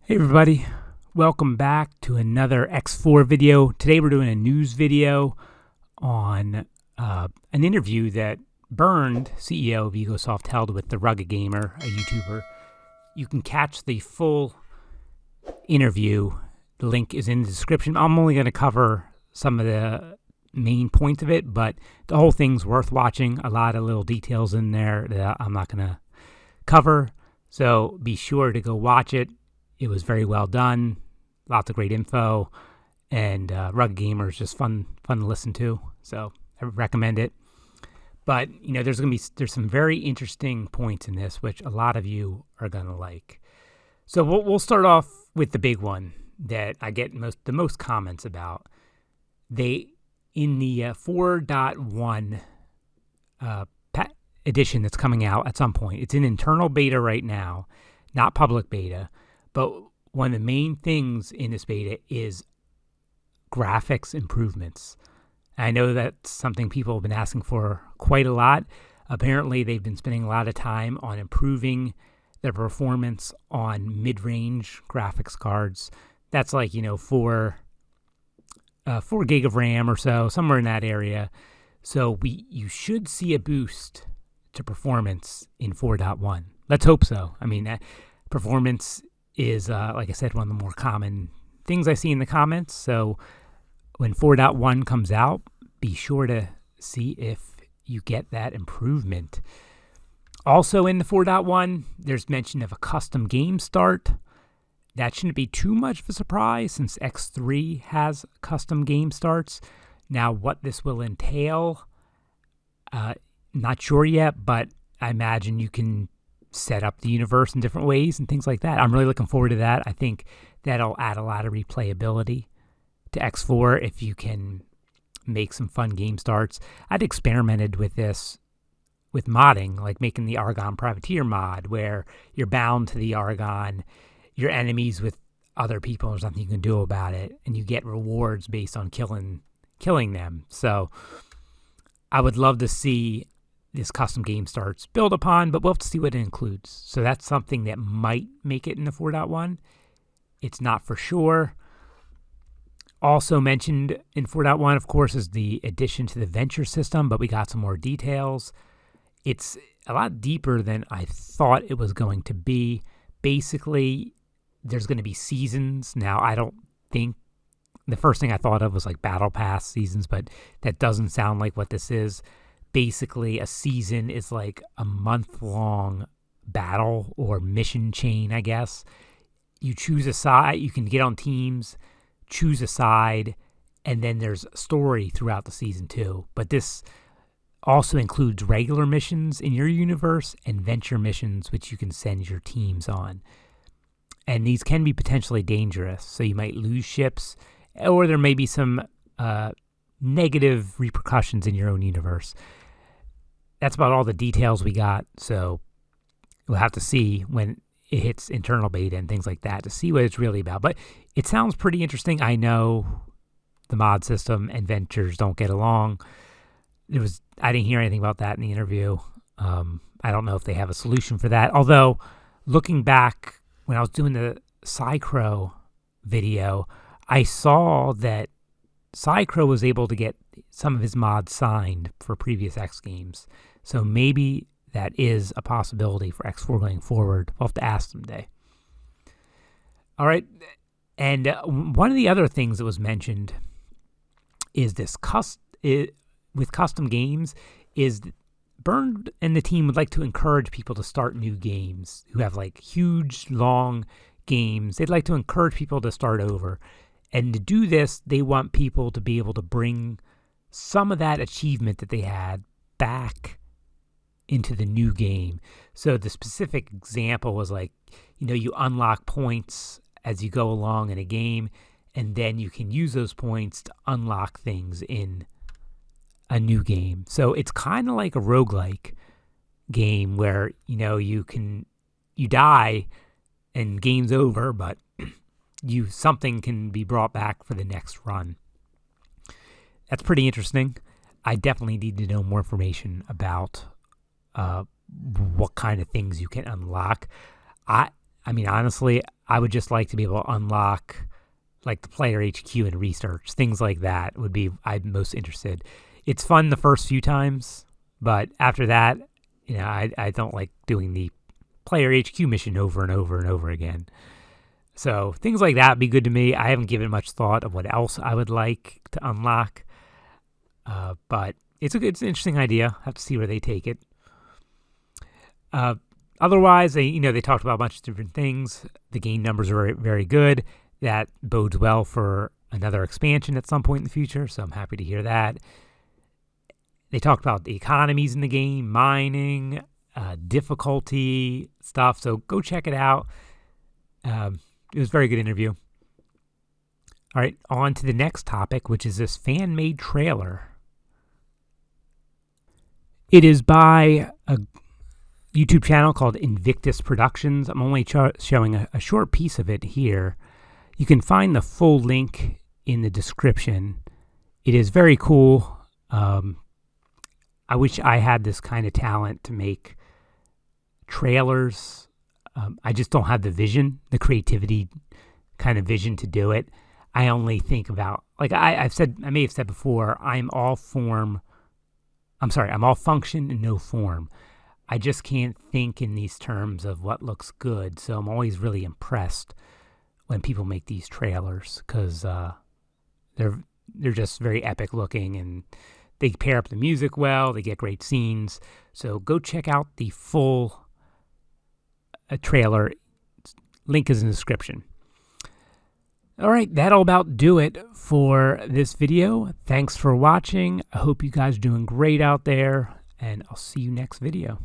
Hey everybody, welcome back to another X4 video. Today we're doing a news video on an interview that Bernd, CEO of EGOSOFT, held with the Rugged Gamer, a YouTuber. You can catch the full interview. The link is in the description. I'm only going to cover some of the main points of it, but the whole thing's worth watching. A lot of little details in there that I'm not going to cover, so be sure to go watch it. It was very well done, lots of great info, and Rugged Gamer is just fun to listen to. So I recommend it. But there's some very interesting points in this, which a lot of you are gonna like. So we'll start off with the big one that I get the most comments about. In the 4.1 edition that's coming out at some point. It's in internal beta right now, not public beta. But one of the main things in this beta is graphics improvements. I know that's something people have been asking for quite a lot. Apparently, they've been spending a lot of time on improving their performance on mid-range graphics cards. That's like, 4 gig of RAM or so, somewhere in that area. So you should see a boost to performance in 4.1. Let's hope so. I mean, performance is, like I said, one of the more common things I see in the comments. So when 4.1 comes out, be sure to see if you get that improvement. Also in the 4.1, there's mention of a custom game start. That shouldn't be too much of a surprise since X3 has custom game starts. Now, what this will entail, not sure yet, but I imagine you can set up the universe in different ways and things like that. I'm really looking forward to that. I think that'll add a lot of replayability to X4 if you can make some fun game starts. I'd experimented with this with modding, like making the Argonne Privateer mod where you're bound to the Argonne, you're enemies with other people, there's nothing you can do about it, and you get rewards based on killing them. So I would love to see this custom game starts build upon, but we'll have to see what it includes. So that's something that might make it in the 4.1. It's not for sure. Also mentioned in 4.1, of course, is the addition to the venture system, but we got some more details. It's a lot deeper than I thought it was going to be. Basically, there's going to be seasons. Now, I don't think the first thing I thought of was like Battle Pass seasons, but that doesn't sound like what this is. Basically, a season is like a month-long battle or mission chain, I guess. You choose a side, you can get on teams, choose a side, and then there's a story throughout the season too. But this also includes regular missions in your universe and venture missions, which you can send your teams on. And these can be potentially dangerous, so you might lose ships, or there may be some negative repercussions in your own universe. That's about all the details we got, so we'll have to see when it hits internal beta and things like that to see what it's really about. But it sounds pretty interesting. I know the mod system and ventures don't get along. I didn't hear anything about that in the interview. I don't know if they have a solution for that. Although, looking back when I was doing the Psychro video, I saw that Psychro was able to get some of his mods signed for previous X games. So maybe that is a possibility for X4 going forward. We'll have to ask someday. All right. And one of the other things that was mentioned is this with custom games is Bernd and the team would like to encourage people to start new games who have like huge, long games. They'd like to encourage people to start over. And to do this, they want people to be able to bring some of that achievement that they had back into the new game. So the specific example was like, you unlock points as you go along in a game, and then you can use those points to unlock things in a new game. So it's kind of like a roguelike game where, you die and game's over, but something can be brought back for the next run. That's pretty interesting. I definitely need to know more information about what kind of things you can unlock. I mean, honestly, I would just like to be able to unlock like the player HQ and research, things like that would be I'm most interested. It's fun the first few times, but after that, I don't like doing the player HQ mission over and over and over again. So things like that would be good to me. I haven't given much thought of what else I would like to unlock, but it's an interesting idea. Have to see where they take it. Otherwise, they talked about a bunch of different things. The game numbers are very, very good. That bodes well for another expansion at some point in the future, so I'm happy to hear that. They talked about the economies in the game, mining, difficulty stuff, so go check it out. It was a very good interview. All right, on to the next topic, which is this fan-made trailer. It is by a YouTube channel called Invictus Productions. I'm only showing a short piece of it here. You can find the full link in the description. It is very cool. I wish I had this kind of talent to make trailers. I just don't have the vision, the creativity kind of vision to do it. I only think about, like I may have said before, I'm all function and no form. I just can't think in these terms of what looks good. So I'm always really impressed when people make these trailers, because they're just very epic looking, and they pair up the music well. They get great scenes. So go check out the full trailer. Link is in the description. All right, that'll about do it for this video. Thanks for watching. I hope you guys are doing great out there, and I'll see you next video.